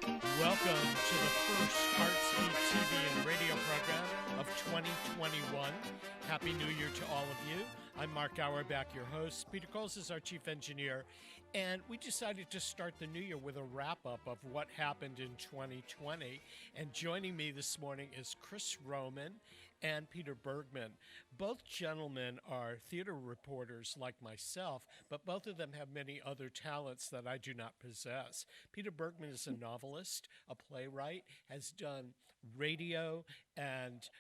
Welcome to the first Artsbeat TV and radio program of 2021. Happy New Year to all of you. I'm Mark Auerbach, your host. Peter Coles is our chief engineer. And we decided to start the new year with a wrap-up of what happened in 2020. And joining me this morning is Chris Rohmann and Peter Bergman. Both gentlemen are theater reporters like myself, but both of them have many other talents that I do not possess. Peter Bergman is a novelist, a playwright, has done radio and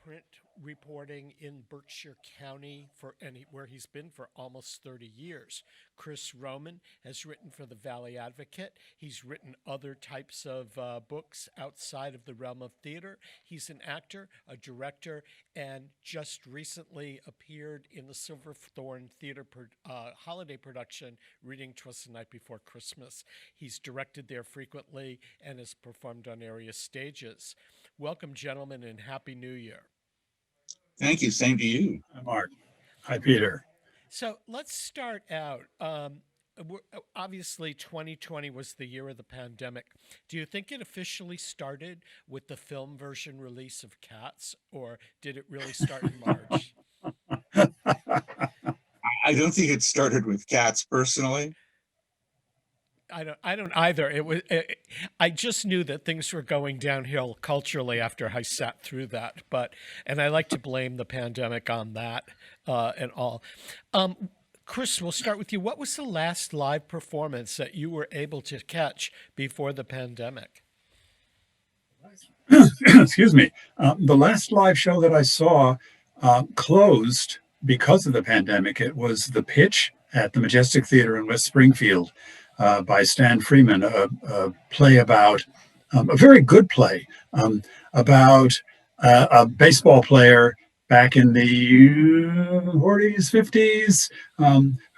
print reporting in Berkshire County where he's been for almost 30 years. Chris Rohmann has written for the Valley Advocate. He's written other types of books outside of the realm of theater. He's an actor, a director, and just recently appeared in the Silverthorne Theater holiday production, Reading 'Twas the Night Before Christmas. He's directed there frequently and has performed on area stages. Welcome, gentlemen, and Happy New Year. Thank you. Same to you. Hi, Mark. Hi, Peter. So let's start out. Obviously, 2020 was the year of the pandemic. Do you think it officially started with the film version release of Cats, or did it really start in March? I don't think it started with Cats personally. I don't either. I just knew that things were going downhill culturally after I sat through that. And I like to blame the pandemic on that and all. Chris, we'll start with you. What was the last live performance that you were able to catch before the pandemic? Excuse me. The last live show that I saw closed because of the pandemic. It was The Pitch at the Majestic Theater in West Springfield by Stan Freeman, a play about a very good play about a baseball player back in the 40s, 50s,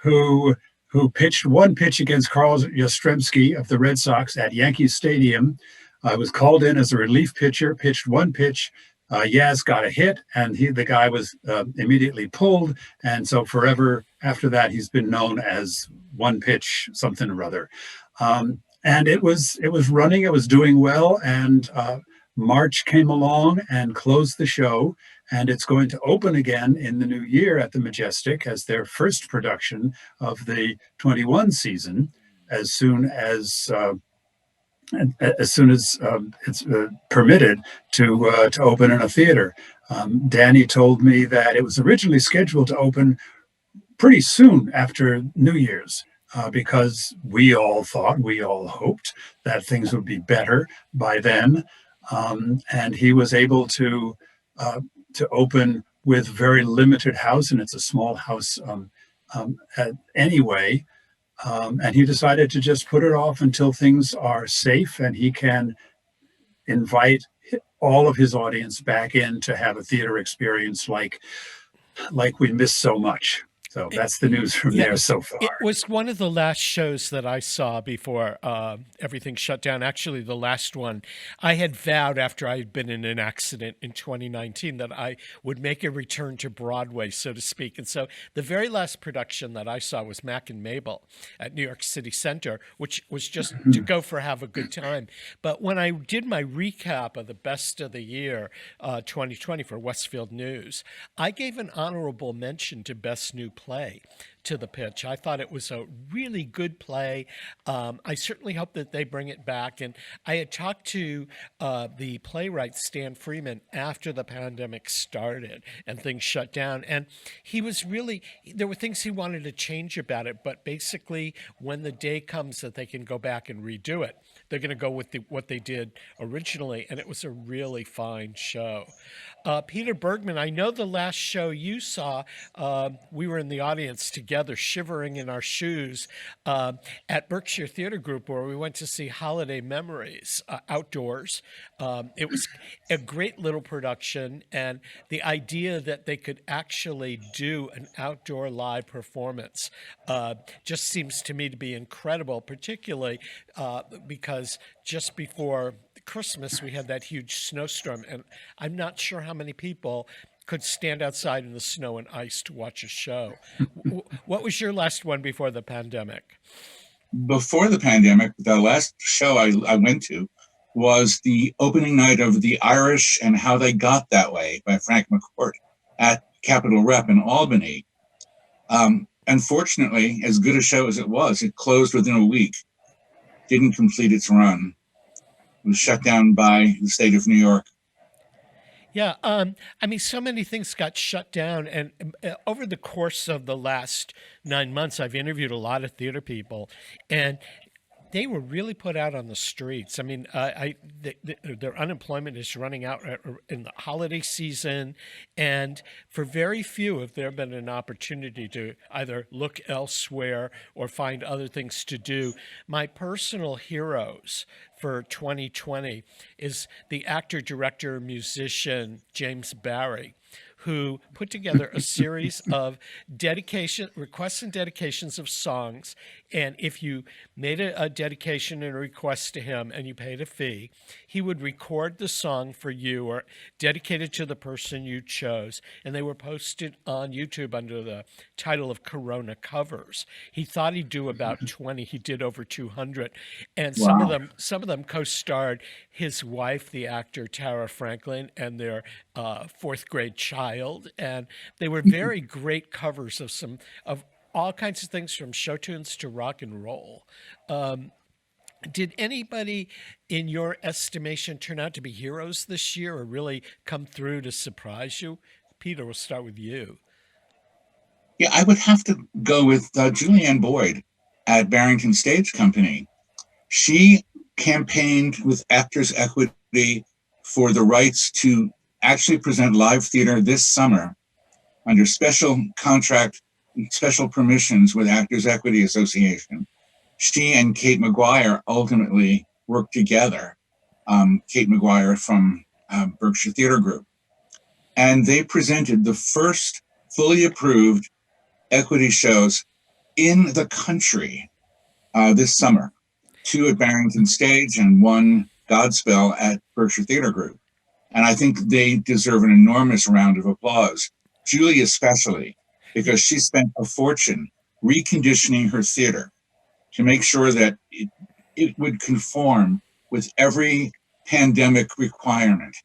who pitched one pitch against Carl Yastrzemski of the Red Sox at Yankee Stadium. Was called in as a relief pitcher, pitched one pitch. Yaz got a hit, and the guy was immediately pulled. And so forever after that, he's been known as One Pitch something or other. And it was running, it was doing well, and March came along and closed the show, and it's going to open again in the new year at the Majestic as their first production of the 21 season, as soon as it's permitted to open in a theater. Danny told me that it was originally scheduled to open pretty soon after New Year's because we all hoped that things would be better by then. And he was able to open with very limited house, and it's a small house anyway. And he decided to just put it off until things are safe and he can invite all of his audience back in to have a theater experience like we missed so much. So that's the news from there so far. It was one of the last shows that I saw before everything shut down. Actually, the last one. I had vowed after I had been in an accident in 2019 that I would make a return to Broadway, so to speak. And so the very last production that I saw was Mac and Mabel at New York City Center, which was just to go for have a good time. But when I did my recap of the best of the year 2020 for Westfield News, I gave an honorable mention to Best New Play to The Pitch. I thought it was a really good play. I certainly hope that they bring it back. And I had talked to the playwright Stan Freeman after the pandemic started and things shut down. And he was there were things he wanted to change about it. But basically, when the day comes that they can go back and redo it, they're going to go with what they did originally. And it was a really fine show. Peter Bergman, I know the last show you saw, we were in the audience together, shivering in our shoes at Berkshire Theater Group, where we went to see Holiday Memories outdoors. It was a great little production, and the idea that they could actually do an outdoor live performance just seems to me to be incredible, particularly because just before Christmas, we had that huge snowstorm, and I'm not sure how many people could stand outside in the snow and ice to watch a show. What was your last one before the pandemic? before the pandemic, the last show I went to was the opening night of The Irish and How They Got That Way by Frank McCourt at Capitol Rep in Albany. Unfortunately, as good a show as it was, it closed within a week, didn't complete its run. It was shut down by the state of New York. Yeah, I mean, so many things got shut down, and over the course of the last 9 months, I've interviewed a lot of theater people, and they were really put out on the streets. I mean, their unemployment is running out in the holiday season, and for very few have there been an opportunity to either look elsewhere or find other things to do. My personal heroes for 2020 is the actor, director, musician James Barry, who put together a series of requests and dedications of songs. And if you made a dedication and a request to him and you paid a fee, he would record the song for you or dedicate it to the person you chose. And they were posted on YouTube under the title of Corona Covers. He thought he'd do about 20. He did over 200. And Wow. some of them co-starred his wife, the actor Tara Franklin, and their fourth grade child. And they were very great covers of all kinds of things from show tunes to rock and roll. Did anybody, in your estimation, turn out to be heroes this year or really come through to surprise you? Peter, we'll start with you. Yeah, I would have to go with Julianne Boyd at Barrington Stage Company. She campaigned with Actors Equity for the rights to actually present live theater this summer under special contract, special permissions with Actors Equity Association. She and Kate McGuire ultimately worked together. Kate McGuire from Berkshire Theater Group. And they presented the first fully approved equity shows in the country this summer. 2 at Barrington Stage and 1 Godspell at Berkshire Theater Group. And I think they deserve an enormous round of applause. Julie especially, because she spent a fortune reconditioning her theater to make sure that it would conform with every pandemic requirement,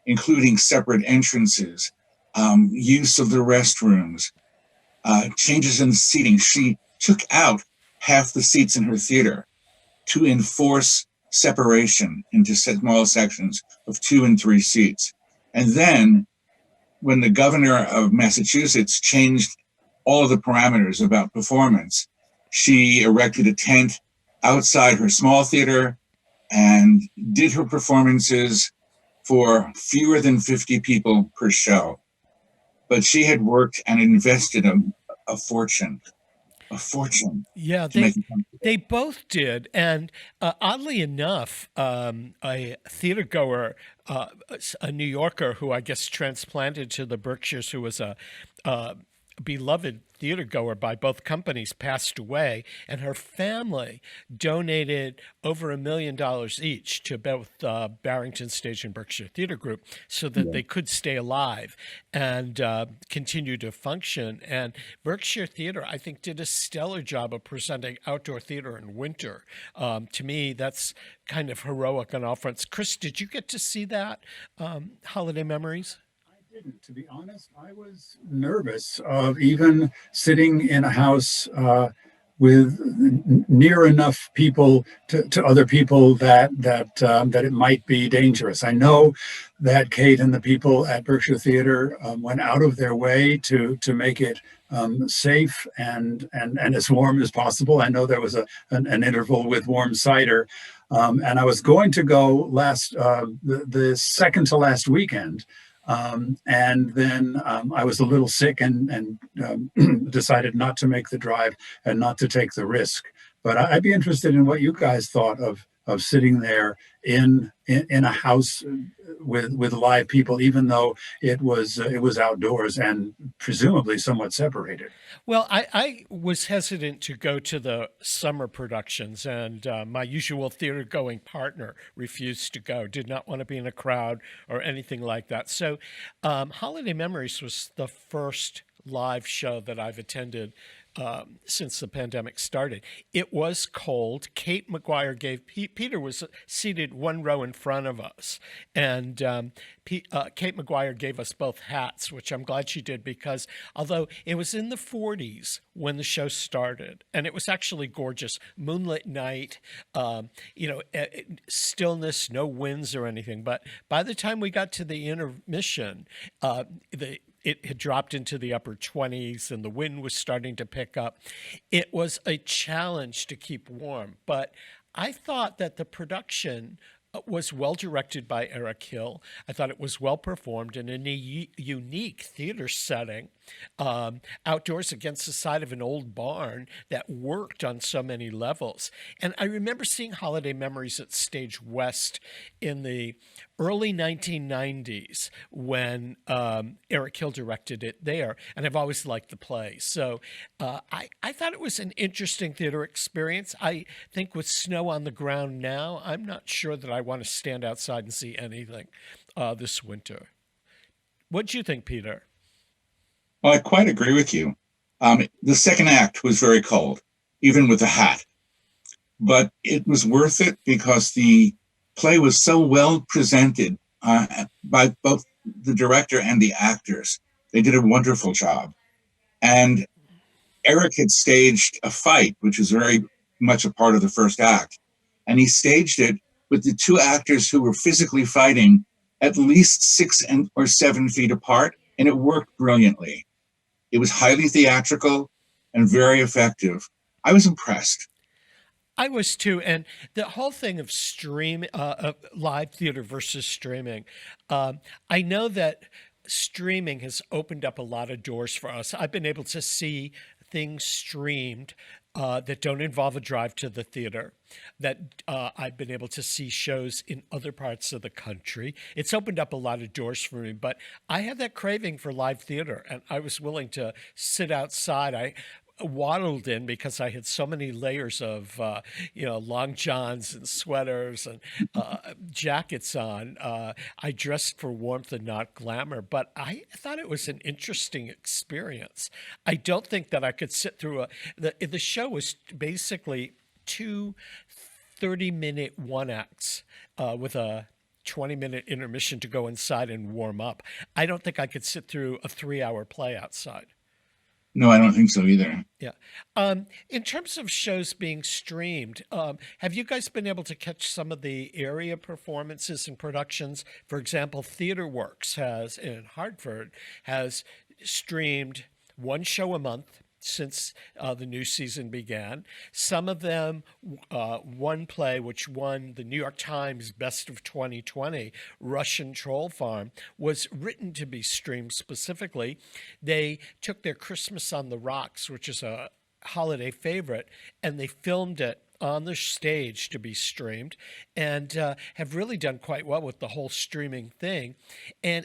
including separate entrances, use of the restrooms, changes in the seating. She took out half the seats in her theater to enforce separation into small sections of 2 and 3 seats. And then when the governor of Massachusetts changed all of the parameters about performance, she erected a tent outside her small theater and did her performances for fewer than 50 people per show. But she had worked and invested a fortune Yeah, to make it come. they both did, and oddly enough, a theater goer, a New Yorker who I guess transplanted to the Berkshires, who was a beloved theater goer by both companies, passed away, and her family donated over $1 million each to both Barrington Stage and Berkshire Theater Group so that they could stay alive and continue to function. And Berkshire Theater, I think, did a stellar job of presenting outdoor theater in winter. To me, that's kind of heroic on all fronts. Chris, did you get to see that Holiday Memories? Didn't. To be honest, I was nervous of even sitting in a house with near enough people to other people that it might be dangerous. I know that Kate and the people at Berkshire Theater went out of their way to make it safe and as warm as possible. I know there was an interval with warm cider. And I was going to go the second to last weekend. And then I was a little sick and decided not to make the drive and not to take the risk. But I'd be interested in what you guys thought of sitting there in a house with live people, even though it was outdoors and presumably somewhat separated. Well, I was hesitant to go to the summer productions, and my usual theater going partner refused to go, did not want to be in a crowd or anything like that. So, Holiday Memories was the first live show that I've attended since the pandemic started. It was cold. Kate McGuire gave Peter was seated one row in front of us, and Kate McGuire gave us both hats, which I'm glad she did, because although it was in the 40s when the show started, and it was actually gorgeous, moonlit night, stillness, no winds or anything. But by the time we got to the intermission, it had dropped into the upper 20s and the wind was starting to pick up. It was a challenge to keep warm, but I thought that the production was well directed by Eric Hill. I thought it was well performed and in a unique theater setting, outdoors against the side of an old barn that worked on so many levels. And I remember seeing Holiday Memories at Stage West in the early 1990s when Eric Hill directed it there, and I've always liked the play. So I thought it was an interesting theater experience. I think with snow on the ground now, I'm not sure that I want to stand outside and see anything this winter. What do you think, Peter? Well, I quite agree with you. The second act was very cold, even with the hat. But it was worth it because the play was so well presented by both the director and the actors. They did a wonderful job. And Eric had staged a fight, which is very much a part of the first act. And he staged it with the two actors who were physically fighting at least 6 or 7 feet apart. And it worked brilliantly. It was highly theatrical and very effective. I was impressed. I was too, and the whole thing of live theater versus streaming. I know that streaming has opened up a lot of doors for us. I've been able to see things streamed that don't involve a drive to the theater, that I've been able to see shows in other parts of the country. It's opened up a lot of doors for me, but I had that craving for live theater, and I was willing to sit outside. I waddled in because I had so many layers of, long johns and sweaters and jackets on. I dressed for warmth and not glamour, but I thought it was an interesting experience. I don't think that I could sit through the show was basically two 30-minute one acts with a 20-minute intermission to go inside and warm up. I don't think I could sit through a 3-hour play outside. No, I don't think so either. Yeah. In terms of shows being streamed, have you guys been able to catch some of the area performances and productions? For example, TheaterWorks in Hartford has streamed one show a month since the new season began. Some of them, one play which won the New York Times Best of 2020, Russian Troll Farm, was written to be streamed specifically. They took their Christmas on the Rocks, which is a holiday favorite, and they filmed it on the stage to be streamed, and have really done quite well with the whole streaming thing. And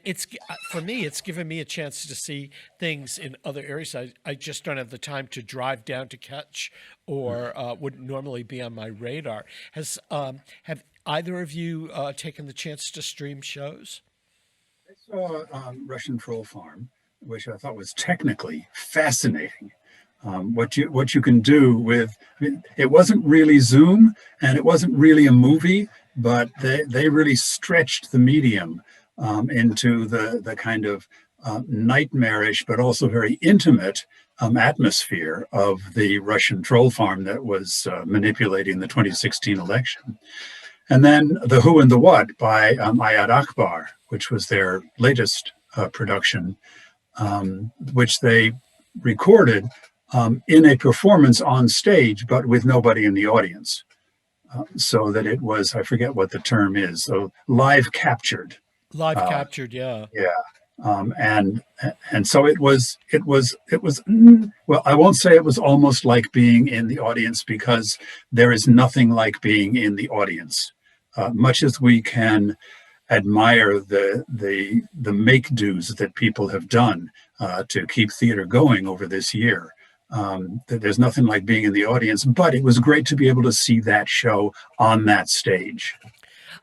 for me, it's given me a chance to see things in other areas I just don't have the time to drive down to catch, or wouldn't normally be on my radar. Have either of you taken the chance to stream shows? I saw Russian Troll Farm, which I thought was technically fascinating. What you can do with, it wasn't really Zoom and it wasn't really a movie, but they really stretched the medium into the kind of nightmarish but also very intimate atmosphere of the Russian troll farm that was manipulating the 2016 election. And then The Who and the What by Ayad Akbar, which was their latest production, which they recorded in a performance on stage, but with nobody in the audience. So that it was, I forget what the term is, so live captured. Live captured, yeah. Yeah. And so it was, well, I won't say it was almost like being in the audience, because there is nothing like being in the audience. Much as we can admire the make-dos that people have done to keep theater going over this year. There's nothing like being in the audience, but it was great to be able to see that show on that stage.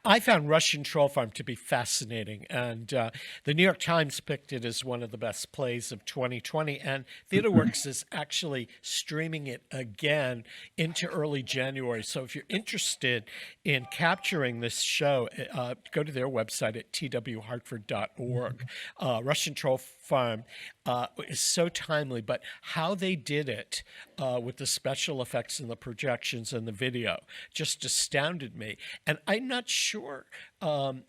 I found Russian Troll Farm to be fascinating, and the New York Times picked it as one of the best plays of 2020. And TheaterWorks is actually streaming it again into early January. So if you're interested in capturing this show, go to their website at twhartford.org. Russian Troll Farm is so timely, but how they did it with the special effects and the projections and the video just astounded me. And I'm not sure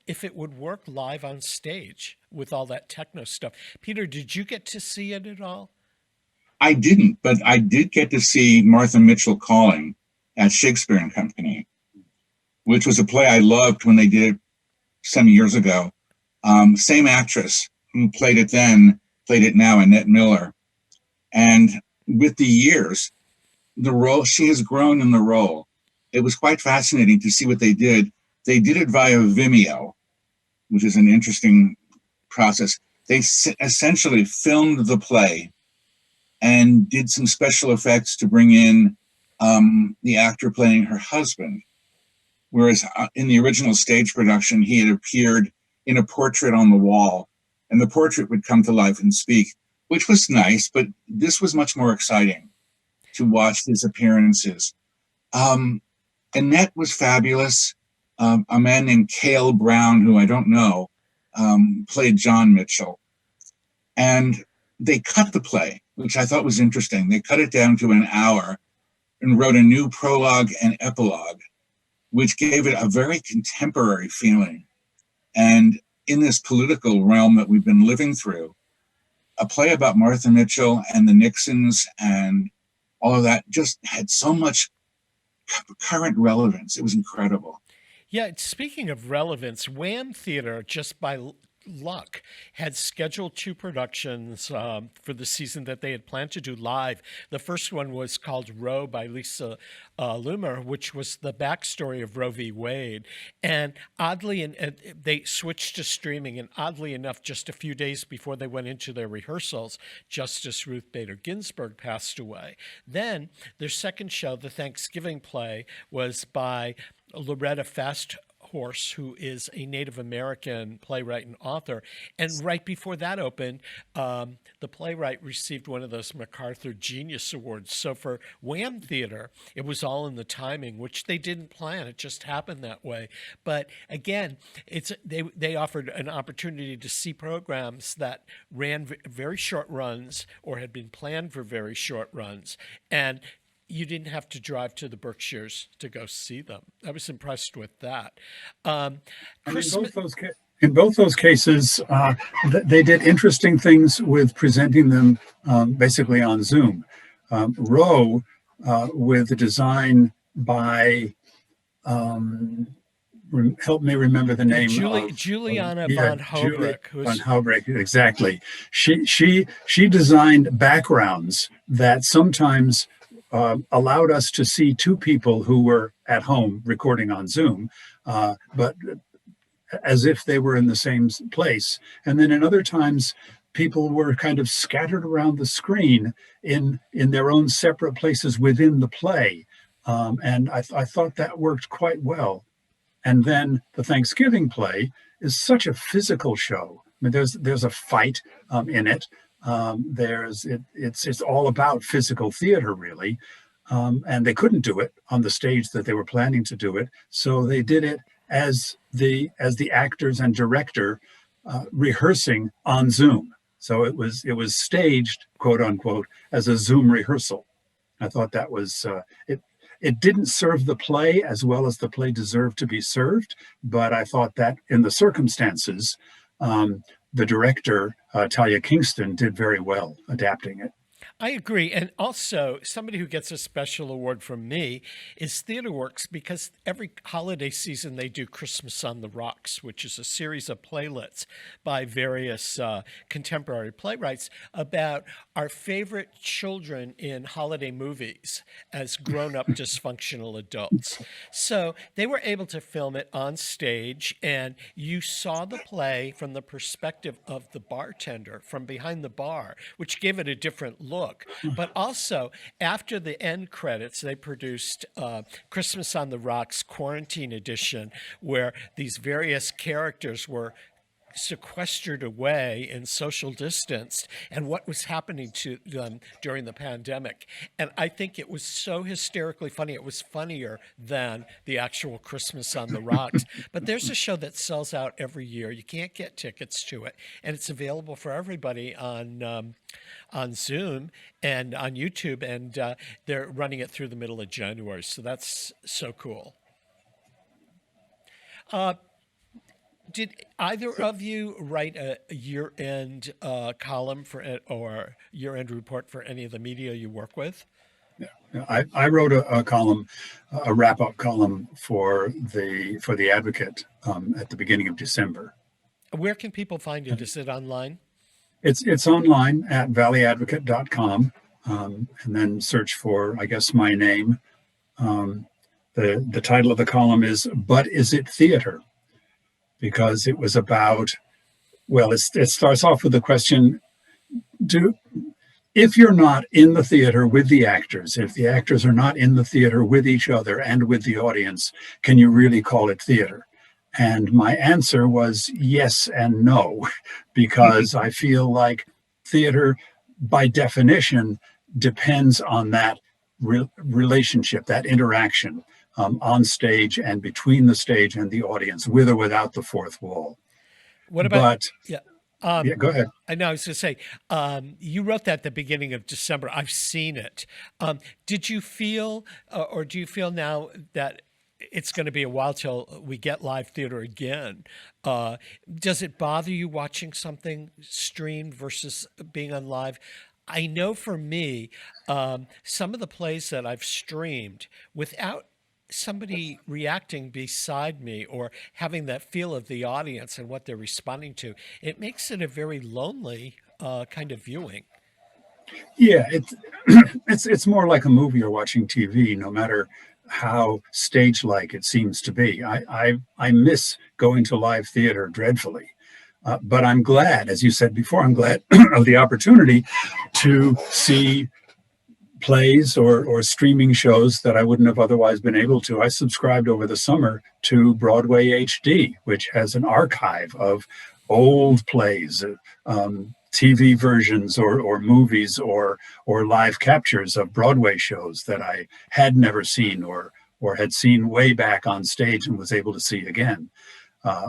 if it would work live on stage with all that techno stuff. Peter, did you get to see it at all? I didn't, but I did get to see Martha Mitchell Calling at Shakespeare and Company, which was a play I loved when they did it some years ago. Same actress who played it then, played it now, Annette Miller. And with the years, the role, she has grown in the role. It was quite fascinating to see what they did. They did it via Vimeo, which is an interesting process. They essentially filmed the play and did some special effects to bring in the actor playing her husband. Whereas in the original stage production, he had appeared in a portrait on the wall, and the portrait would come to life and speak, which was nice, but this was much more exciting to watch his appearances. Annette was fabulous. A man named Cale Brown, who I don't know, played John Mitchell. And they cut the play, which I thought was interesting. They cut it down to an hour and wrote a new prologue and epilogue, which gave it a very contemporary feeling. And in this political realm that we've been living through, a play about Martha Mitchell and the Nixons and all of that just had so much current relevance. It was incredible. Yeah, speaking of relevance, Wham Theater, just by luck, had scheduled two productions for the season that they had planned to do live. The first one was called Roe by Lisa Loomer, which was the backstory of Roe v. Wade. And oddly, and they switched to streaming, and oddly enough, just a few days before they went into their rehearsals, Justice Ruth Bader Ginsburg passed away. Then their second show, the Thanksgiving play, was by Loretta Fasthorse, who is a Native American playwright and author. And right before that opened, the playwright received one of those MacArthur Genius Awards. So for Wham Theater, it was all in the timing, which they didn't plan. It just happened that way. But again, they offered an opportunity to see programs that ran very short runs or had been planned for very short runs. And you didn't have to drive to the Berkshires to go see them. I was impressed with that. In both those cases, they did interesting things with presenting them basically on Zoom. Roe, with the design by, help me remember the name. Juliana von Hobrecht. Von Hobrecht, exactly. She designed backgrounds that sometimes allowed us to see two people who were at home recording on Zoom, but as if they were in the same place. And then in other times, people were kind of scattered around the screen in their own separate places within the play. And I thought that worked quite well. And then the Thanksgiving play is such a physical show. I mean, there's a fight in it. It's all about physical theater, really, and they couldn't do it on the stage that they were planning to do it, so they did it as the actors and director rehearsing on Zoom. So it was staged, quote unquote, as a Zoom rehearsal. I thought that was it. It didn't serve the play as well as the play deserved to be served, but I thought that in the circumstances, the director, Talia Kingston, did very well adapting it. I agree. And also, somebody who gets a special award from me is TheaterWorks, because every holiday season they do Christmas on the Rocks, which is a series of playlets by various contemporary playwrights about our favorite children in holiday movies as grown-up dysfunctional adults. So they were able to film it on stage, and you saw the play from the perspective of the bartender from behind the bar, which gave it a different look. book. But also, after the end credits, they produced Christmas on the Rocks Quarantine Edition, where these various characters were sequestered away and social distanced, and what was happening to them during the pandemic. And I think it was so hysterically funny. It was funnier than the actual Christmas on the Rocks. But there's a show that sells out every year. You can't get tickets to it, and it's available for everybody on Zoom and on YouTube, and they're running it through the middle of January. So that's so cool. Did either of you write a year-end column for it or year-end report for any of the media you work with? Yeah. I wrote a column, a wrap-up column for the Advocate at the beginning of December. Where can people find it? Is it online? It's online at valleyadvocate.com, and then search for, I guess, my name. The title of the column is "But Is It Theater?" Because it was about, well, it starts off with the question, if you're not in the theater with the actors, if the actors are not in the theater with each other and with the audience, can you really call it theater? And my answer was yes and no, because I feel like theater, by definition, depends on that relationship, that interaction. On stage and between the stage and the audience, with or without the fourth wall. What about? Yeah, go ahead. I know. I was going to say, you wrote that at the beginning of December. I've seen it. Did you feel, or do you feel now that it's going to be a while till we get live theater again? Does it bother you watching something streamed versus being on live? I know for me, some of the plays that I've streamed without somebody reacting beside me or having that feel of the audience and what they're responding to, it makes it a very lonely kind of viewing. Yeah, it's more like a movie or watching TV, no matter how stage-like it seems to be. I miss going to live theater dreadfully. But I'm glad, as you said before, I'm glad of the opportunity to see plays or streaming shows that I wouldn't have otherwise been able to. I subscribed over the summer to Broadway HD, which has an archive of old plays, TV versions or movies or live captures of Broadway shows that I had never seen or had seen way back on stage and was able to see again.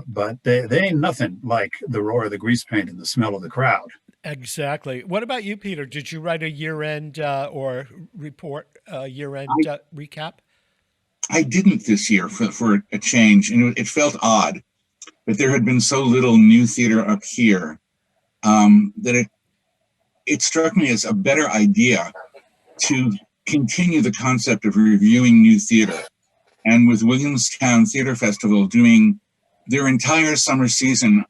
But they ain't nothing like the roar of the grease paint and the smell of the crowd. Exactly. What about you, Peter? Did you write a year-end or report, year-end recap? I didn't this year for a change, and it felt odd that there had been so little new theater up here that it struck me as a better idea to continue the concept of reviewing new theater. And with Williamstown Theater Festival doing their entire summer season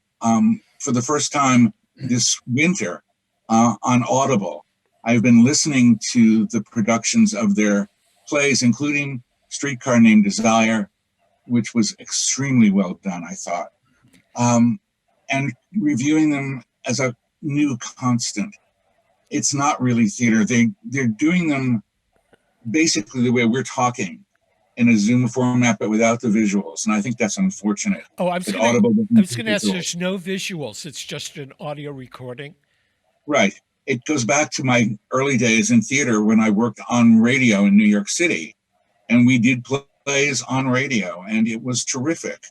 for the first time this winter on Audible, I've been listening to the productions of their plays, including Streetcar Named Desire, which was extremely well done, I thought, and reviewing them as a new constant. It's not really theater. They're doing them basically the way we're talking, in a Zoom format, but without the visuals. And I think that's unfortunate. Oh, I was going to ask, there's no visuals. It's just an audio recording. Right. It goes back to my early days in theater when I worked on radio in New York City. And we did plays on radio, and it was terrific.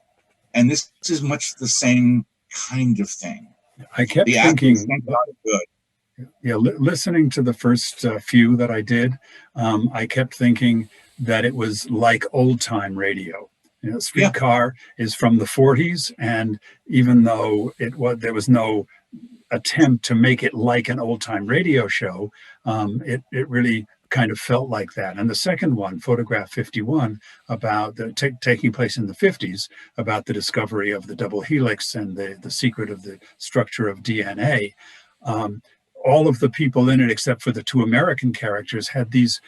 And this is much the same kind of thing. I kept thinking, listening to the first few that I did, I kept thinking that it was like old time radio. You know, Streetcar is from the 40s, and even though there was no attempt to make it like an old time radio show, it really kind of felt like that. And the second one, Photograph 51, about taking place in the 50s, about the discovery of the double helix and the secret of the structure of DNA. All of the people in it, except for the two American characters, had these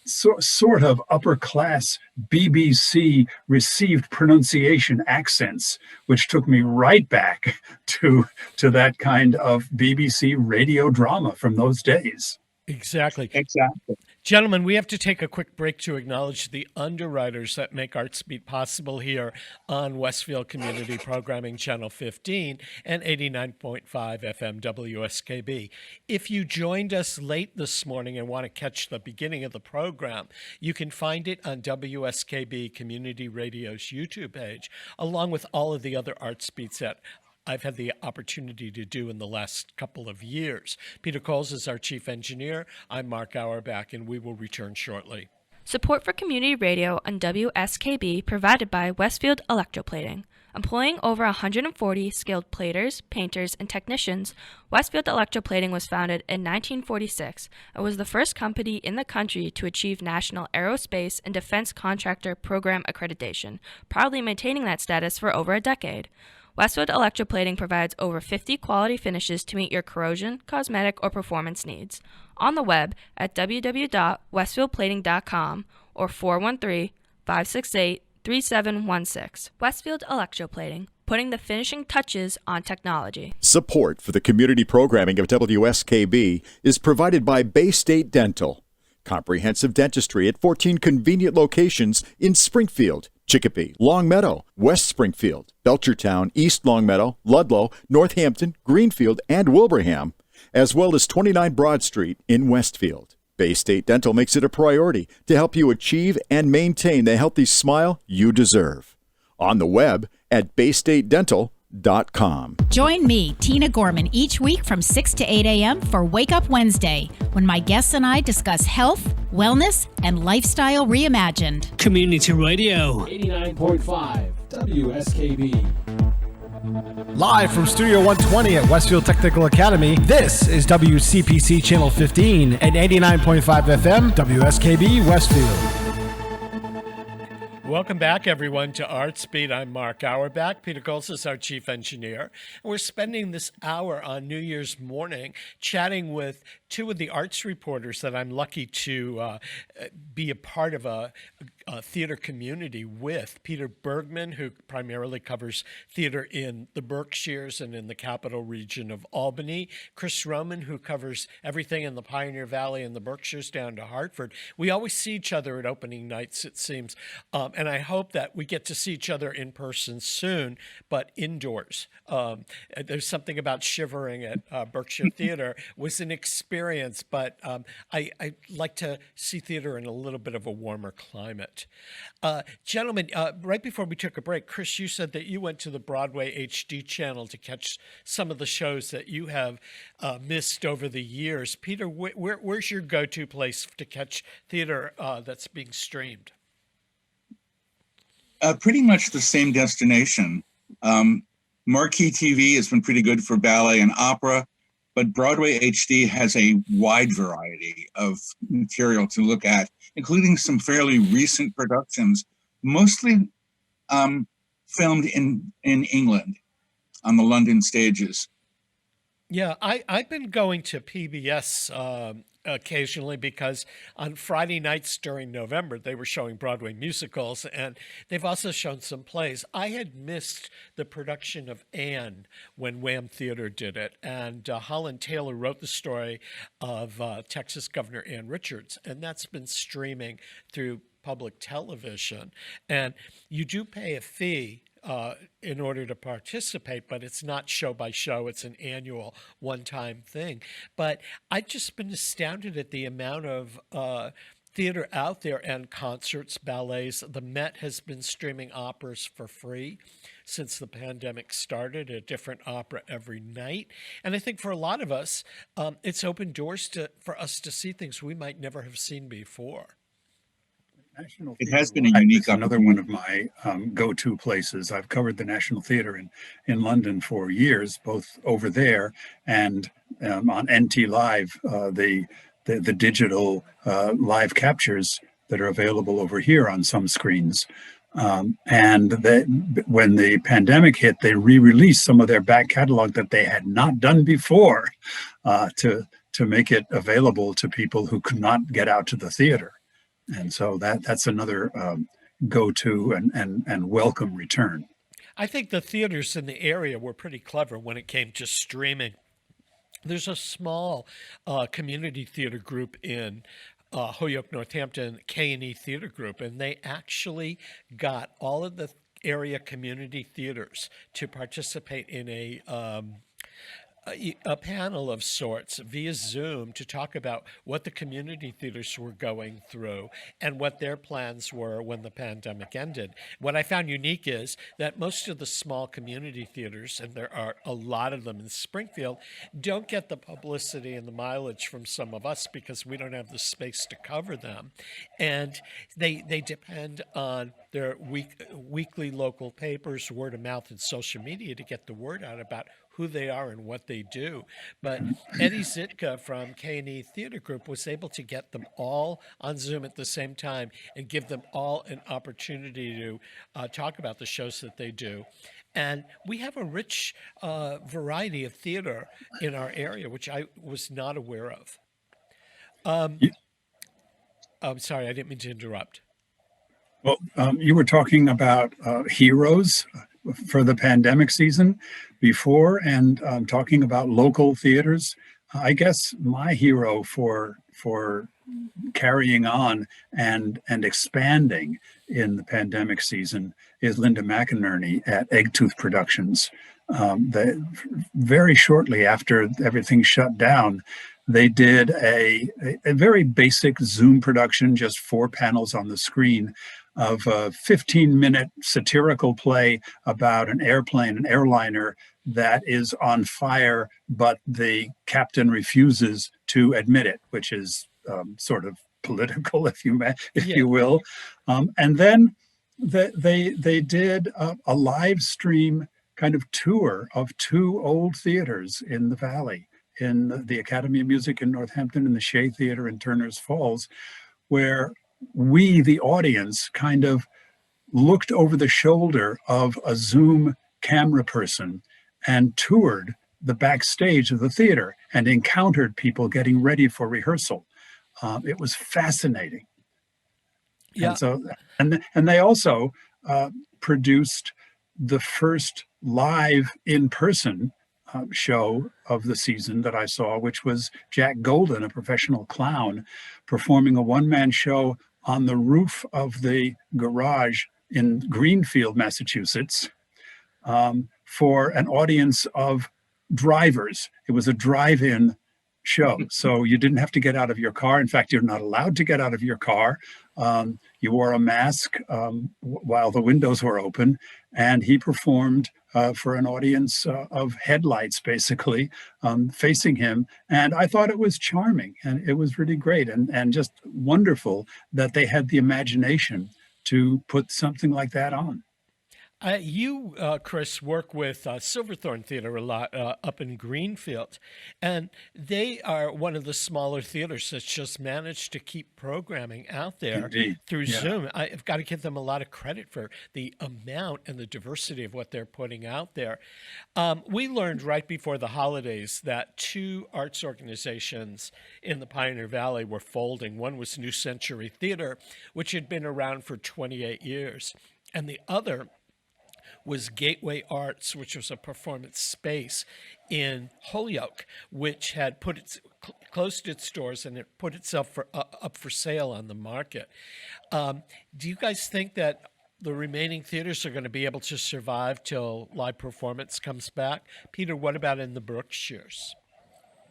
sort of upper class BBC received pronunciation accents, which took me right back to that kind of BBC radio drama from those days. Exactly. Exactly. Gentlemen, we have to take a quick break to acknowledge the underwriters that make Artsbeat possible here on Westfield Community Programming Channel 15 and 89.5 FM WSKB. If you joined us late this morning and want to catch the beginning of the program, you can find it on WSKB Community Radio's YouTube page, along with all of the other Artsbeats that I've had the opportunity to do in the last couple of years. Peter Coles is our chief engineer. I'm Mark Auerbach, and we will return shortly. Support for community radio on WSKB provided by Westfield Electroplating. Employing over 140 skilled platers, painters, and technicians, Westfield Electroplating was founded in 1946 and was the first company in the country to achieve National Aerospace and Defense Contractor Program accreditation, proudly maintaining that status for over a decade. Westfield Electroplating provides over 50 quality finishes to meet your corrosion, cosmetic, or performance needs. On the web at www.westfieldplating.com or 413-568-3716. Westfield Electroplating, putting the finishing touches on technology. Support for the community programming of WSKB is provided by Bay State Dental. Comprehensive dentistry at 14 convenient locations in Springfield, Chicopee, Longmeadow, West Springfield, Belchertown, East Longmeadow, Ludlow, Northampton, Greenfield, and Wilbraham, as well as 29 Broad Street in Westfield. Bay State Dental makes it a priority to help you achieve and maintain the healthy smile you deserve. On the web at baystatedental.com. Join me, Tina Gorman, each week from 6 to 8 a.m. for Wake Up Wednesday, when my guests and I discuss health, wellness, and lifestyle reimagined. Community Radio 89.5 WSKB. Live from Studio 120 at Westfield Technical Academy, this is WCPC Channel 15 and 89.5 FM WSKB Westfield. Welcome back, everyone, to Artsbeat. I'm Mark Auerbach. Peter Coles is our chief engineer. And we're spending this hour on New Year's morning chatting with two of the arts reporters that I'm lucky to be a part of a theater community with. Peter Bergman, who primarily covers theater in the Berkshires and in the capital region of Albany. Chris Rohmann, who covers everything in the Pioneer Valley and the Berkshires down to Hartford. We always see each other at opening nights, it seems. And I hope that we get to see each other in person soon, but indoors. There's something about shivering at Berkshire Theater was an experience, but I like to see theater in a little bit of a warmer climate. Gentlemen, right before we took a break, Chris, you said that you went to the Broadway HD channel to catch some of the shows that you have missed over the years. Peter, where's your go-to place to catch theater that's being streamed? Pretty much the same destination. Marquee TV has been pretty good for ballet and opera, but Broadway HD has a wide variety of material to look at, including some fairly recent productions, mostly filmed in England on the London stages. Yeah, I've been going to PBS occasionally because on Friday nights during November, they were showing Broadway musicals, and they've also shown some plays. I had missed the production of Anne when Wham Theater did it, and Holland Taylor wrote the story of Texas Governor Ann Richards, and that's been streaming through public television. And you do pay a fee in order to participate, but it's not show by show. It's an annual one-time thing. But I've just been astounded at the amount of theater out there and concerts, ballets. The Met has been streaming operas for free since the pandemic started, a different opera every night. And I think for a lot of us, it's opened doors for us to see things we might never have seen before. National It Theatre has been a Live unique is another one of my go-to places. I've covered the National Theatre in London for years, both over there and on NT Live, the digital live captures that are available over here on some screens. And when the pandemic hit, they re-released some of their back catalog that they had not done before to make it available to people who could not get out to the theater. And so that's another go-to and welcome return. I think the theaters in the area were pretty clever when it came to streaming. there's a small community theater group in Holyoke, Northampton, K&E Theater Group, and they actually got all of the area community theaters to participate in a panel of sorts via Zoom to talk about what the community theaters were going through and what their plans were when the pandemic ended. What I found unique is that most of the small community theaters, and there are a lot of them in Springfield, don't get the publicity and the mileage from some of us because we don't have the space to cover them. And they depend on their weekly local papers, word of mouth, and social media to get the word out about who they are and what they do. But Eddie Zitka from K&E Theater Group was able to get them all on Zoom at the same time and give them all an opportunity to talk about the shows that they do. And we have a rich variety of theater in our area, which I was not aware of. I'm sorry, I didn't mean to interrupt. Well, you were talking about heroes for the pandemic season before, and talking about local theaters. I guess my hero for carrying on and expanding in the pandemic season is Linda McInerney at Eggtooth Productions. Very shortly after everything shut down, they did a very basic Zoom production, just 4 panels on the screen, of a 15-minute satirical play about an airplane, an airliner that is on fire, but the captain refuses to admit it, which is sort of political, if you will. And then they did a live stream kind of tour of 2 old theaters in the Valley, in the Academy of Music in Northampton and the Shea Theater in Turners Falls, where we, the audience, kind of looked over the shoulder of a Zoom camera person and toured the backstage of the theater and encountered people getting ready for rehearsal. It was fascinating. Yeah. And they also produced the first live in-person show of the season that I saw, which was Jack Golden, a professional clown, performing a one-man show on the roof of the garage in Greenfield, Massachusetts, for an audience of drivers. It was a drive-in show, so you didn't have to get out of your car. In fact, you're not allowed to get out of your car. You wore a mask while the windows were open, and he performed for an audience of headlights, basically, facing him. And I thought it was charming, and it was really great, and just wonderful that they had the imagination to put something like that on. You, Chris, work with Silverthorne Theater a lot up in Greenfield, and they are one of the smaller theaters that's just managed to keep programming out there through Zoom. I've got to give them a lot of credit for the amount and the diversity of what they're putting out there. We learned right before the holidays that 2 arts organizations in the Pioneer Valley were folding. One was New Century Theater, which had been around for 28 years, and the other was Gateway Arts, which was a performance space in Holyoke, which had closed its doors and it put itself up for sale on the market. Do you guys think that the remaining theaters are going to be able to survive till live performance comes back? Peter, what about in the Berkshires?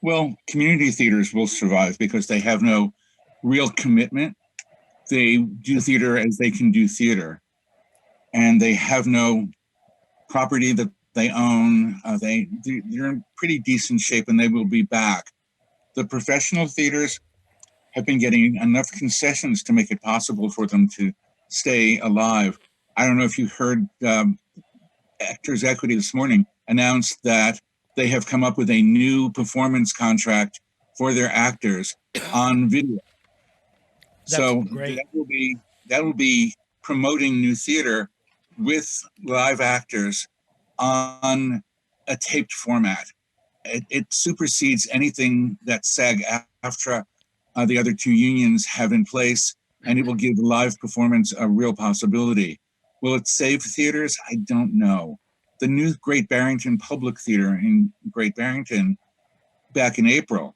Well, community theaters will survive because they have no real commitment. They do theater as they can do theater, and they have no property that they own. They're in pretty decent shape, and they will be back. The professional theaters have been getting enough concessions to make it possible for them to stay alive. I don't know if you heard Actors Equity this morning announced that they have come up with a new performance contract for their actors on video. That's great. that will be promoting new theater with live actors on a taped format. It supersedes anything that SAG-AFTRA, the other 2 unions, have in place, and it will give live performance a real possibility. Will it save theaters? I don't know. The new Great Barrington Public Theater in Great Barrington back in April,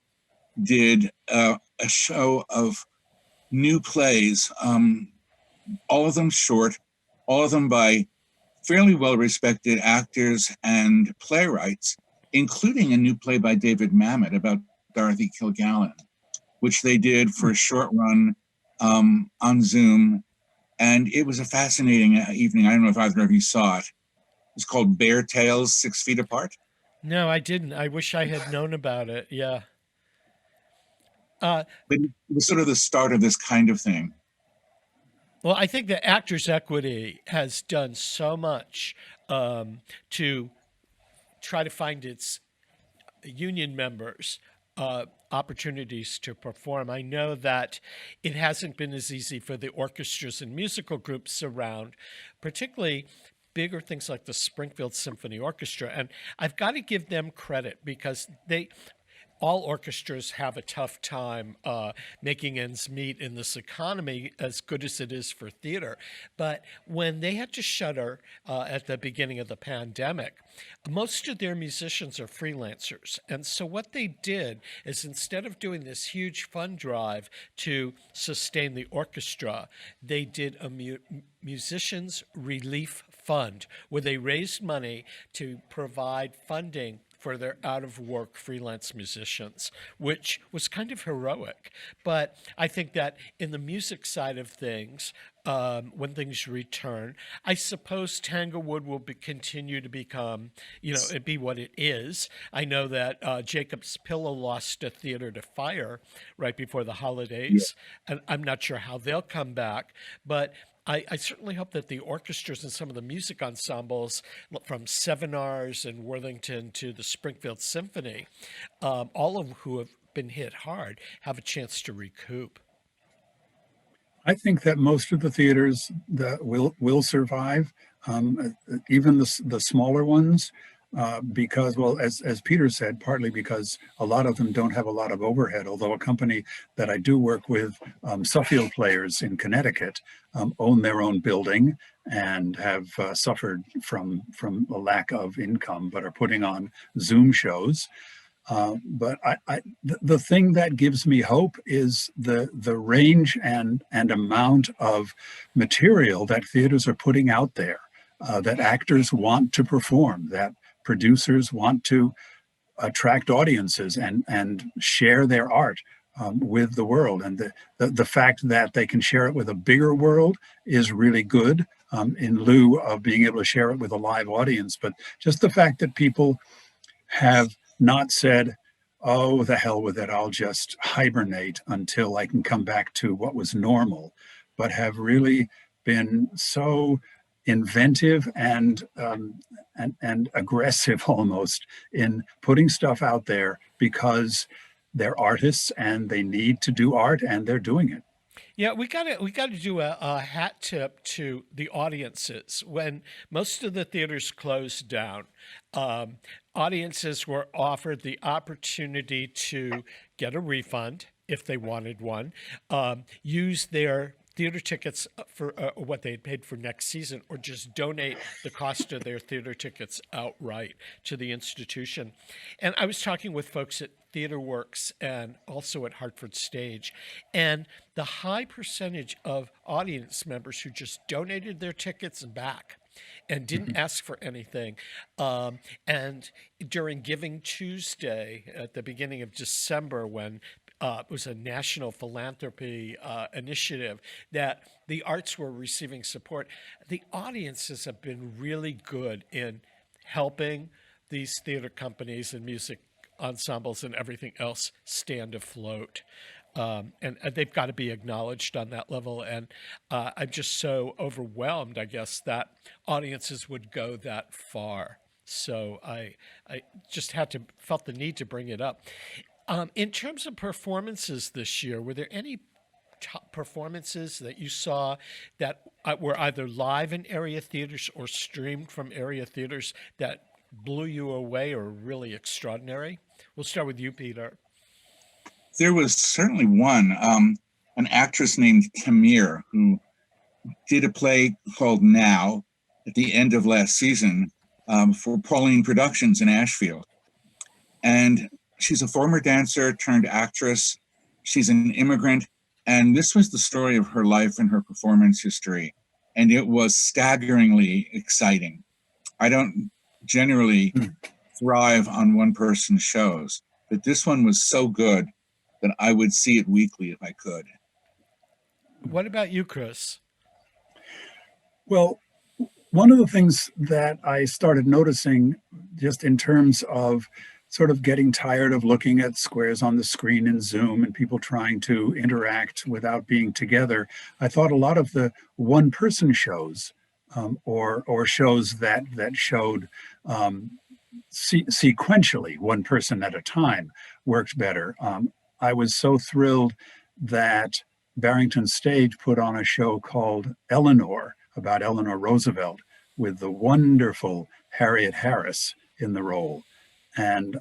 did a show of new plays, all of them short, all of them by fairly well-respected actors and playwrights, including a new play by David Mamet about Dorothy Kilgallen, which they did for a short run on Zoom. And it was a fascinating evening. I don't know if either of you saw it. It's called Bear Tales, 6 Feet Apart. No, I didn't. I wish I had known about it. Yeah. But it was sort of the start of this kind of thing. Well, I think that Actors Equity has done so much to try to find its union members opportunities to perform. I know that it hasn't been as easy for the orchestras and musical groups around, particularly bigger things like the Springfield Symphony Orchestra. And I've got to give them credit because all orchestras have a tough time making ends meet in this economy, as good as it is for theater. But when they had to shutter at the beginning of the pandemic, most of their musicians are freelancers. And so what they did is, instead of doing this huge fund drive to sustain the orchestra, they did a musicians relief fund where they raised money to provide funding for their out-of-work freelance musicians, which was kind of heroic. But I think that in the music side of things, when things return, I suppose Tanglewood will continue to become, it be what it is. I know that Jacob's Pillow lost a theater to fire right before the holidays, and I'm not sure how they'll come back, but I certainly hope that the orchestras and some of the music ensembles, from Seven R's and Worthington to the Springfield Symphony, all of who have been hit hard, have a chance to recoup. I think that most of the theaters that will survive, even the smaller ones, because, well, as Peter said, partly because a lot of them don't have a lot of overhead, although a company that I do work with, Suffield Players in Connecticut, own their own building and have suffered from a lack of income, but are putting on Zoom shows. But the thing that gives me hope is the range and amount of material that theaters are putting out there, that actors want to perform, that producers want to attract audiences and share their art with the world. And the fact that they can share it with a bigger world is really good, in lieu of being able to share it with a live audience. But just the fact that people have not said, oh, the hell with it, I'll just hibernate until I can come back to what was normal, but have really been so inventive and aggressive almost in putting stuff out there because they're artists and they need to do art and they're doing it. Yeah, we got to do a hat tip to the audiences. When most of the theaters closed down, audiences were offered the opportunity to get a refund if they wanted one, use their theater tickets for what they had paid for next season, or just donate the cost of their theater tickets outright to the institution. And I was talking with folks at Theater Works and also at Hartford Stage, and the high percentage of audience members who just donated their tickets back and didn't ask for anything. And during Giving Tuesday at the beginning of December, when it was a national philanthropy initiative that the arts were receiving support, the audiences have been really good in helping these theater companies and music ensembles and everything else stand afloat. And they've got to be acknowledged on that level. And I'm just so overwhelmed, I guess, that audiences would go that far. So I just felt the need to bring it up. In terms of performances this year, were there any top performances that you saw that were either live in area theaters or streamed from area theaters that blew you away or really extraordinary? We'll start with you, Peter. There was certainly one, an actress named Tamir, who did a play called Now at the end of last season for Pauline Productions in Ashfield. And she's a former dancer turned actress. She's an immigrant. And this was the story of her life and her performance history. And it was staggeringly exciting. I don't generally thrive on one-person shows, but this one was so good that I would see it weekly if I could. What about you, Chris? Well, one of the things that I started noticing just in terms of sort of getting tired of looking at squares on the screen in Zoom and people trying to interact without being together, I thought a lot of the one-person shows or shows that showed sequentially, one person at a time, worked better. I was so thrilled that Barrington Stage put on a show called Eleanor, about Eleanor Roosevelt, with the wonderful Harriet Harris in the role. And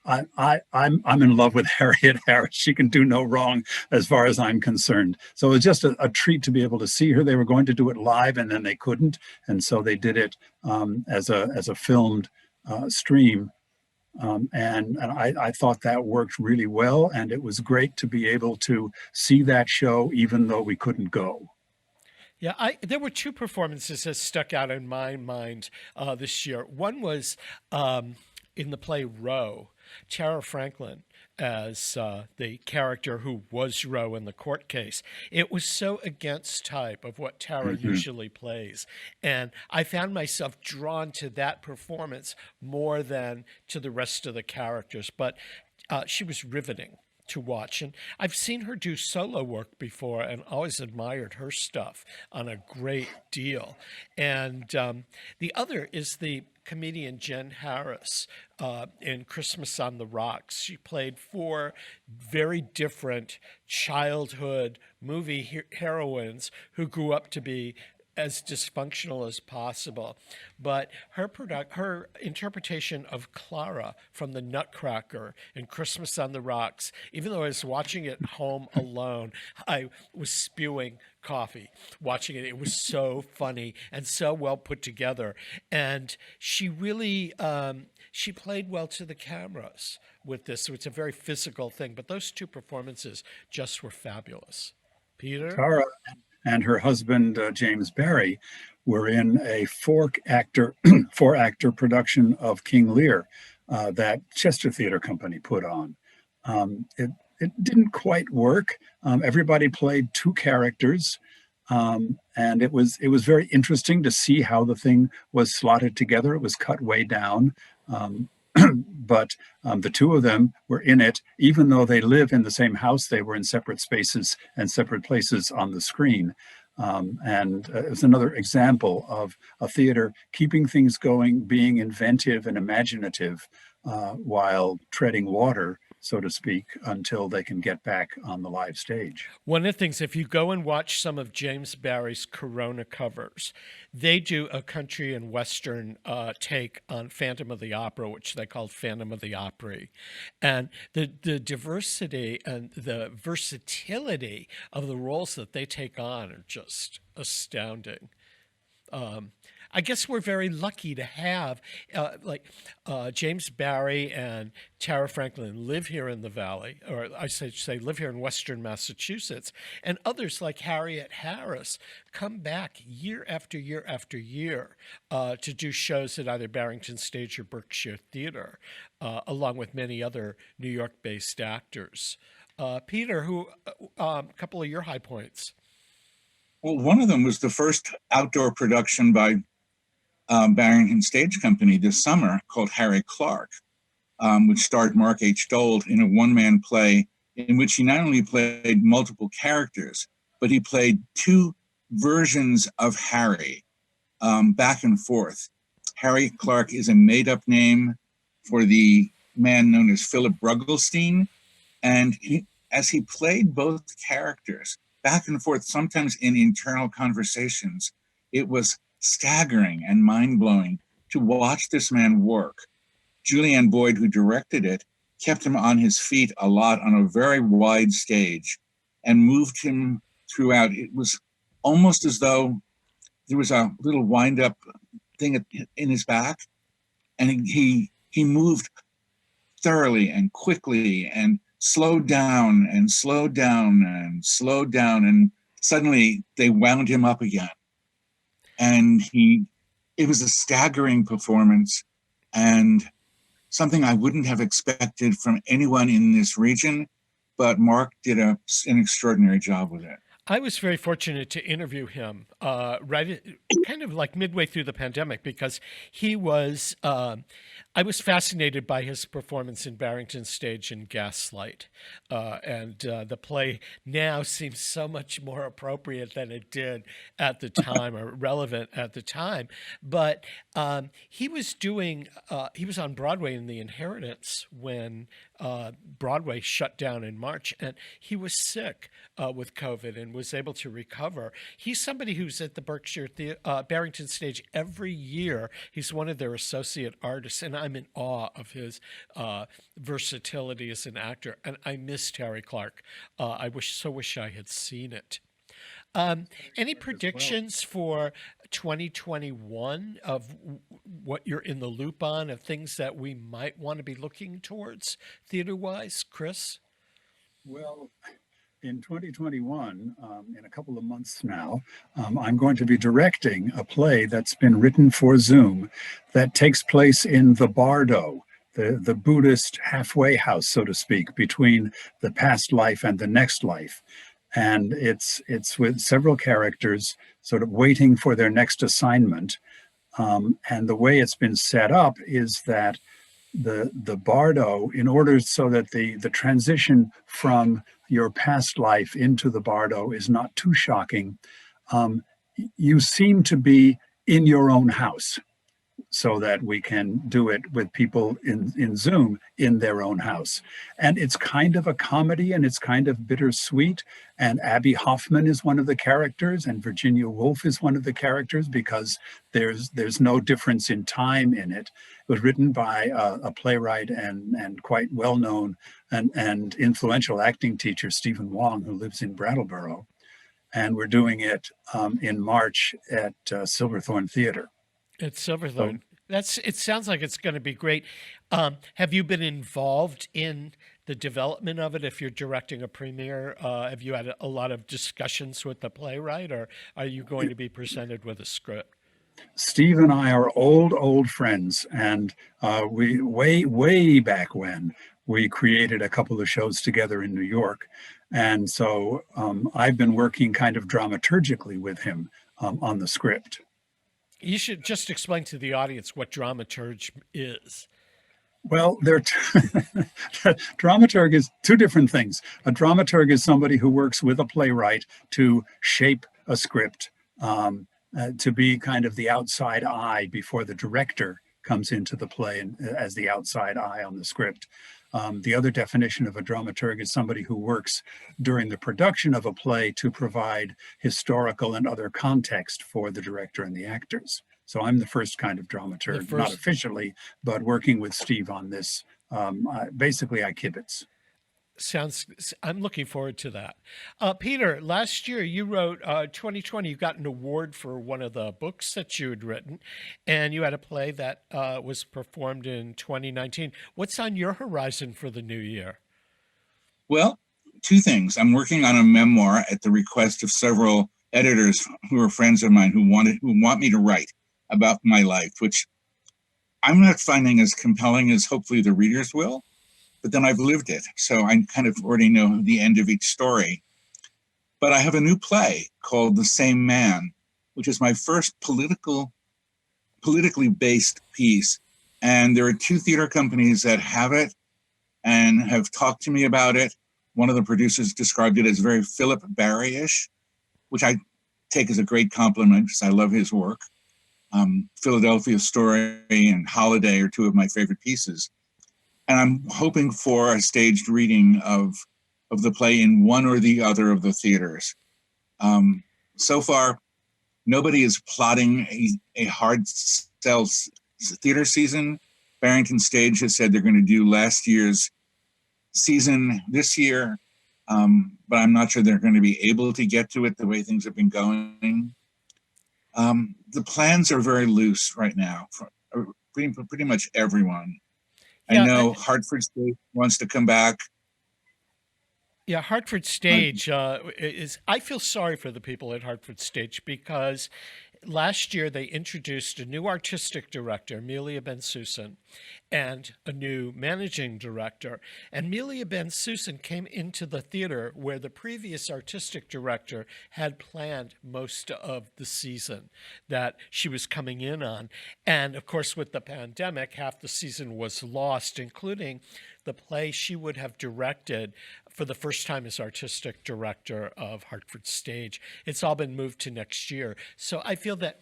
I'm in love with Harriet Harris. She can do no wrong as far as I'm concerned. So it was just a treat to be able to see her. They were going to do it live and then they couldn't. And so they did it as a filmed stream. And I thought that worked really well. And it was great to be able to see that show even though we couldn't go. Yeah, there were two performances that stuck out in my mind this year. One was in the play Roe, Tara Franklin as the character who was Roe in the court case. It was so against type of what Tara usually plays. And I found myself drawn to that performance more than to the rest of the characters. But she was riveting to watch. And I've seen her do solo work before and always admired her stuff on a great deal. And the other is the comedian Jen Harris in Christmas on the Rocks. She played four very different childhood movie heroines who grew up to be as dysfunctional as possible. But her interpretation of Clara from The Nutcracker in Christmas on the Rocks, even though I was watching it home alone, I was spewing coffee watching it. It was so funny and so well put together. And she really, she played well to the cameras with this. So it's a very physical thing. But those two performances just were fabulous. Peter? Tara and her husband, James Barry, were in a four-actor production of King Lear that Chester Theatre Company put on. It didn't quite work. Everybody played two characters, and it was very interesting to see how the thing was slotted together. It was cut way down. But the two of them were in it, even though they live in the same house, they were in separate spaces and separate places on the screen. And it was another example of a theater keeping things going, being inventive and imaginative while treading water, so to speak, until they can get back on the live stage. One of the things, if you go and watch some of James Barry's Corona covers, they do a country and Western take on Phantom of the Opera, which they call Phantom of the Opry. And the diversity and the versatility of the roles that they take on are just astounding. I guess we're very lucky to have James Barry and Tara Franklin live here in the Valley, or I should say live here in Western Massachusetts, and others like Harriet Harris come back year after year after year to do shows at either Barrington Stage or Berkshire Theatre, along with many other New York-based actors. Peter, a couple of your high points? Well, one of them was the first outdoor production by Barrington Stage Company this summer called Harry Clark, which starred Mark H. Dold in a one-man play in which he not only played multiple characters, but he played two versions of Harry back and forth. Harry Clark is a made-up name for the man known as Philip Bruggelstein, and as he played both characters back and forth, sometimes in internal conversations, it was staggering and mind-blowing to watch this man work. Julianne Boyd, who directed it, kept him on his feet a lot on a very wide stage and moved him throughout. It was almost as though there was a little wind-up thing in his back, and he moved thoroughly and quickly and slowed down and slowed down and slowed down, and suddenly they wound him up again. And it was a staggering performance and something I wouldn't have expected from anyone in this region, but Mark did an extraordinary job with it. I was very fortunate to interview him kind of like midway through the pandemic, because he was, I was fascinated by his performance in Barrington Stage and Gaslight. And the play now seems so much more appropriate than it did at the time, or relevant at the time. But he was on Broadway in The Inheritance when Broadway shut down in March, and he was sick with COVID and was able to recover. He's somebody who's at the Barrington Stage every year. He's one of their associate artists, and I'm in awe of his versatility as an actor. And I miss Terry Clark. I wish I had seen it. Any predictions for 2021 of what you're in the loop on, of things that we might want to be looking towards theater-wise, Chris? Well, in 2021, in a couple of months now, I'm going to be directing a play that's been written for Zoom that takes place in the Bardo, the Buddhist halfway house, so to speak, between the past life and the next life. And it's with several characters sort of waiting for their next assignment. And the way it's been set up is that the Bardo, in order so that the transition from your past life into the Bardo is not too shocking, you seem to be in your own house, so that we can do it with people in Zoom in their own house. And it's kind of a comedy, and it's kind of bittersweet. And Abby Hoffman is one of the characters, and Virginia Woolf is one of the characters, because there's no difference in time in it. It was written by a playwright and quite well-known and influential acting teacher, Stephen Wong, who lives in Brattleboro. And we're doing it in March at Silverthorne Theater. At Silverthorne. It sounds like it's going to be great. Have you been involved in the development of it? If you're directing a premiere, have you had a lot of discussions with the playwright, or are you going to be presented with a script? Steve and I are old friends, and we way back when we created a couple of shows together in New York. And so I've been working kind of dramaturgically with him on the script. You should just explain to the audience what dramaturge is. Well, dramaturg is two different things. A dramaturg is somebody who works with a playwright to shape a script, to be kind of the outside eye before the director comes into the play and as the outside eye on the script. The other definition of a dramaturg is somebody who works during the production of a play to provide historical and other context for the director and the actors. So I'm the first kind of dramaturg, not officially, but working with Steve on this. Basically, I kibitz. I'm looking forward to that. Peter, last year you wrote 2020, you got an award for one of the books that you had written, and you had a play that was performed in 2019. What's on your horizon for the new year? Well, two things. I'm working on a memoir at the request of several editors who are friends of mine who want me to write about my life, which I'm not finding as compelling as hopefully the readers will. But then I've lived it, so I kind of already know the end of each story. But I have a new play called The Same Man, which is my first politically based piece. And there are two theater companies that have it and have talked to me about it. One of the producers described it as very Philip Barry-ish, which I take as a great compliment because I love his work. Philadelphia Story and Holiday are two of my favorite pieces. And I'm hoping for a staged reading of the play in one or the other of the theaters. So far, nobody is plotting a hard sell theater season. Barrington Stage has said they're going to do last year's season this year, but I'm not sure they're going to be able to get to it the way things have been going. The plans are very loose right now for pretty much everyone. I Yeah, know Hartford State wants to come back. Yeah, Hartford Stage is. I feel sorry for the people at Hartford Stage because last year they introduced a new artistic director, Amelia Ben-Susan, and a new managing director. And Amelia Ben-Susan came into the theater where the previous artistic director had planned most of the season that she was coming in on. And of course, with the pandemic, half the season was lost, including the play she would have directed for the first time as artistic director of Hartford Stage. It's all been moved to next year. So I feel that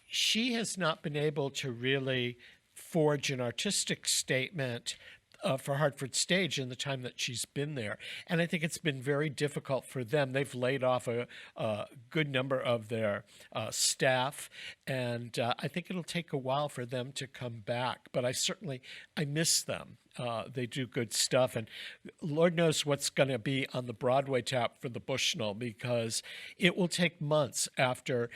she has not been able to really forge an artistic statement for Hartford Stage in the time that she's been there. And I think it's been very difficult for them. They've laid off a good number of their staff, and I think it'll take a while for them to come back. But I miss them. They do good stuff, and Lord knows what's going to be on the Broadway tap for the Bushnell, because it will take months after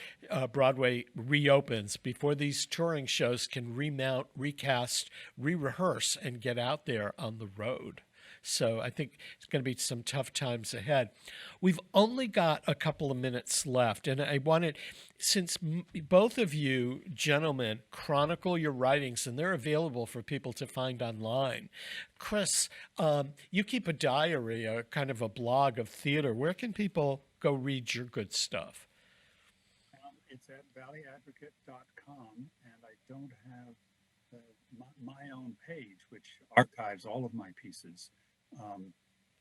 Broadway reopens before these touring shows can remount, recast, re-rehearse, and get out there on the road. So I think it's going to be some tough times ahead. We've only got a couple of minutes left, and I wanted, since both of you gentlemen chronicle your writings, and they're available for people to find online. Chris, you keep a diary, a kind of a blog of theater. Where can people go read your good stuff? It's at valleyadvocate.com, and I don't have my own page, which archives all of my pieces.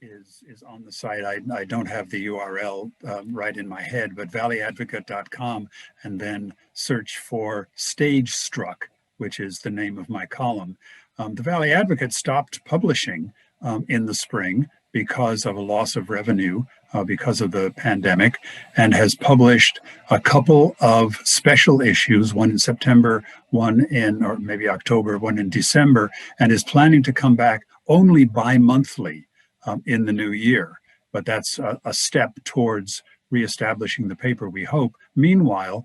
Is on the site. I don't have the URL right in my head, but valleyadvocate.com, and then search for Stage Struck, which is the name of my column. The Valley Advocate stopped publishing in the spring because of a loss of revenue because of the pandemic, and has published a couple of special issues, one in September, or maybe October, one in December, and is planning to come back only bi-monthly in the new year. But that's a step towards reestablishing the paper, we hope. Meanwhile,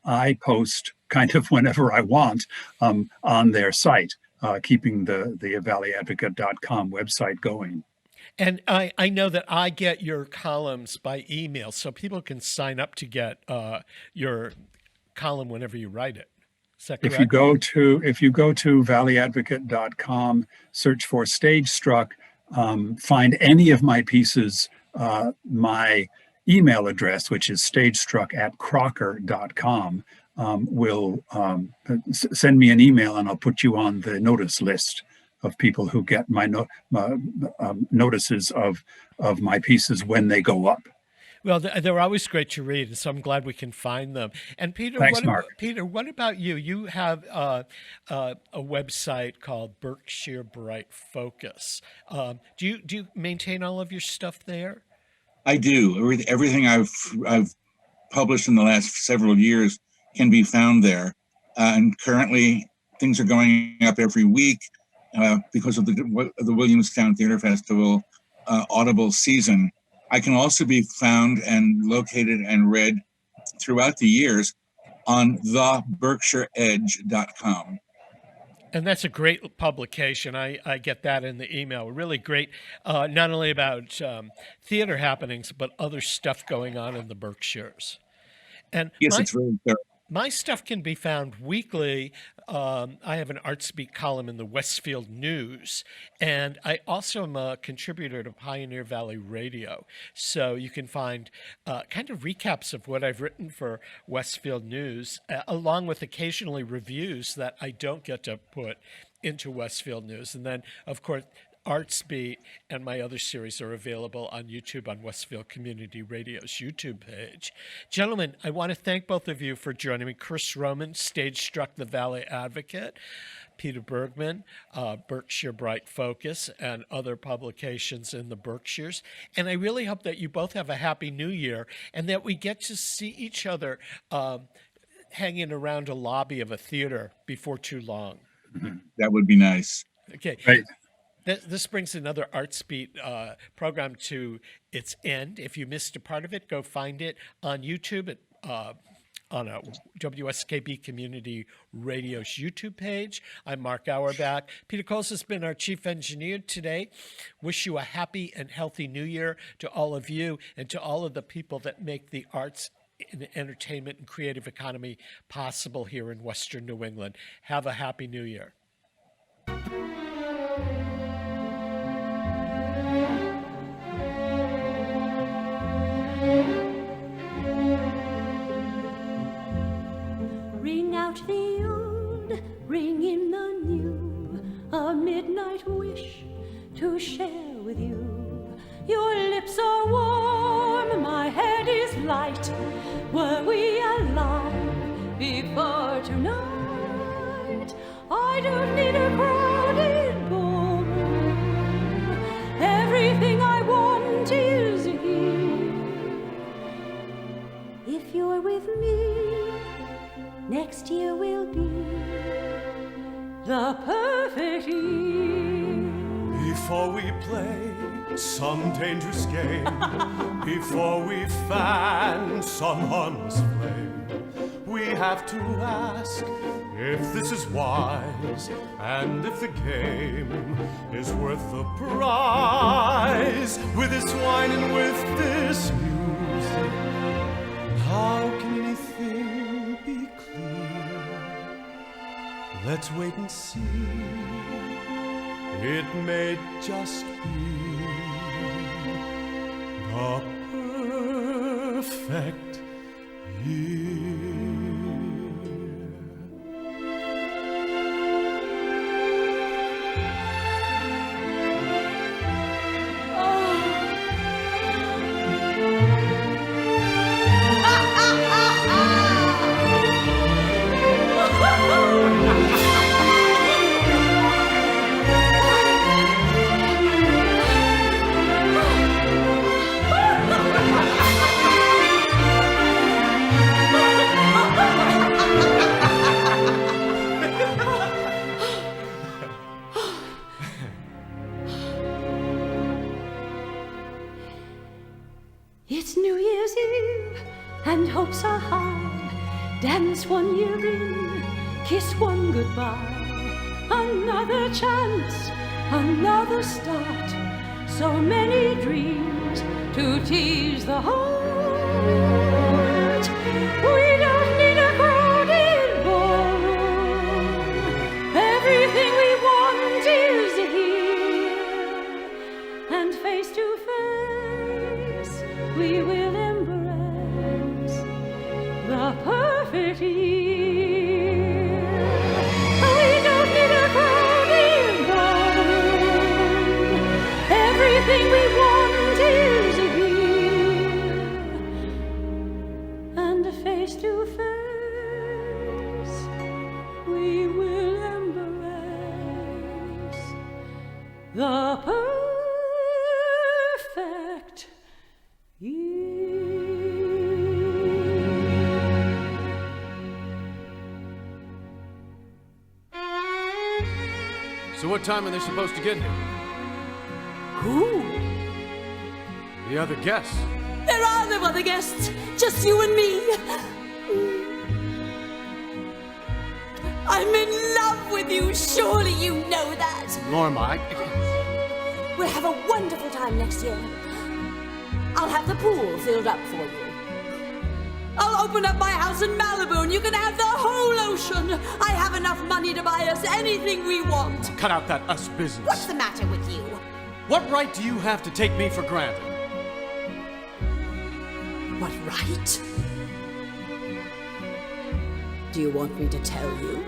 I post kind of whenever I want on their site, keeping the valleyadvocate.com website going. And I know that I get your columns by email, so people can sign up to get your column whenever you write it. Is that correct? If you go to valleyadvocate.com, search for Stage Struck, find any of my pieces, my email address, which is stagestruck@crocker.com, will send me an email, and I'll put you on the notice list of people who get my notices of my pieces when they go up. Well, they're always great to read, and so I'm glad we can find them. And Peter, Thanks, Mark. Peter, what about you? You have a website called Berkshire Bright Focus. Do you maintain all of your stuff there? I do. Everything I've published in the last several years can be found there. And currently, things are going up every week because of the Williamstown Theater Festival Audible season. I can also be found and located and read throughout the years on theberkshireedge.com. And that's a great publication. I get that in the email. Really great, not only about theater happenings, but other stuff going on in the Berkshires. And yes, it's really thorough. My stuff can be found weekly. I have an Artsbeat column in the Westfield News, and I also am a contributor to Pioneer Valley Radio. So you can find kind of recaps of what I've written for Westfield News, along with occasionally reviews that I don't get to put into Westfield News. And then, of course, Artsbeat and my other series are available on YouTube on Westfield Community Radio's YouTube page. Gentlemen, I want to thank both of you for joining me. Chris Rohmann, Stage Struck, The Valley Advocate. Peter Bergman, Berkshire Bright Focus, and other publications in the Berkshires. And I really hope that you both have a happy new year and that we get to see each other hanging around a lobby of a theater before too long. That would be nice. Okay. Right. This brings another Artsbeat program to its end. If you missed a part of it, go find it on YouTube at on a WSKB Community Radio's YouTube page. I'm Mark Auerbach. Peter Coles has been our chief engineer today. Wish you a happy and healthy new year to all of you and to all of the people that make the arts and entertainment and creative economy possible here in Western New England. Have a happy new year. Ring out the old, ring in the new, a midnight wish to share with you. Your lips are warm, my head is light. Were we alive before tonight? I don't need a crowded ballroom. Everything I want is here. If you're with me, next year will be the perfect year. Before we play some dangerous game, before we fan some harmless flame, we have to ask if this is wise and if the game is worth the prize. With this wine and with this music, how can anything be clear? Let's wait and see. It may just be the perfect year. It's New Year's Eve and hopes are high. Dance 1 year in, kiss one goodbye. Another chance, another start. So many dreams to tease the heart. We don't need a crowded ballroom. Everything we want is here. And face to face, we will embrace the perfect year. We don't need a crowded ballroom. Everything we want is here. And face to face, we will embrace the perfect So what time are they supposed to get here? Who? The other guests. There are no other guests, just you and me. I'm in love with you, surely you know that. Norma, We'll have a wonderful time next year. I'll have the pool filled up for you. I'll open up my house in Malibu and you can have the whole ocean. I have enough money to buy us anything we want. cut out that us business. What's the matter with you? What right do you have to take me for granted? What right? Do you want me to tell you?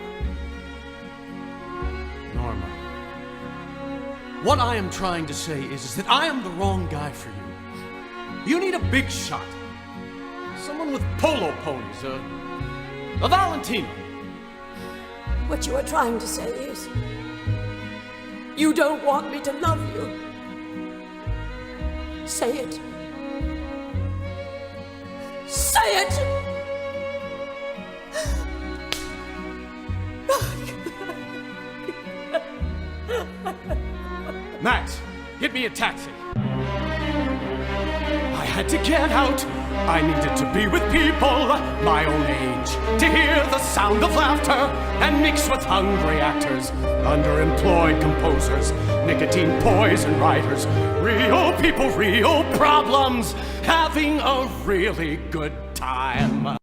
Norma, what I am trying to say is that I am the wrong guy for you. You need a big shot. Someone with polo ponies, a Valentino. What you are trying to say is, you don't want me to love you. Say it. Say it! Max, get me a taxi. I had to get out I needed to be with people my own age, to hear the sound of laughter and mix with hungry actors, underemployed composers, nicotine poison writers, real people, real problems, having a really good time.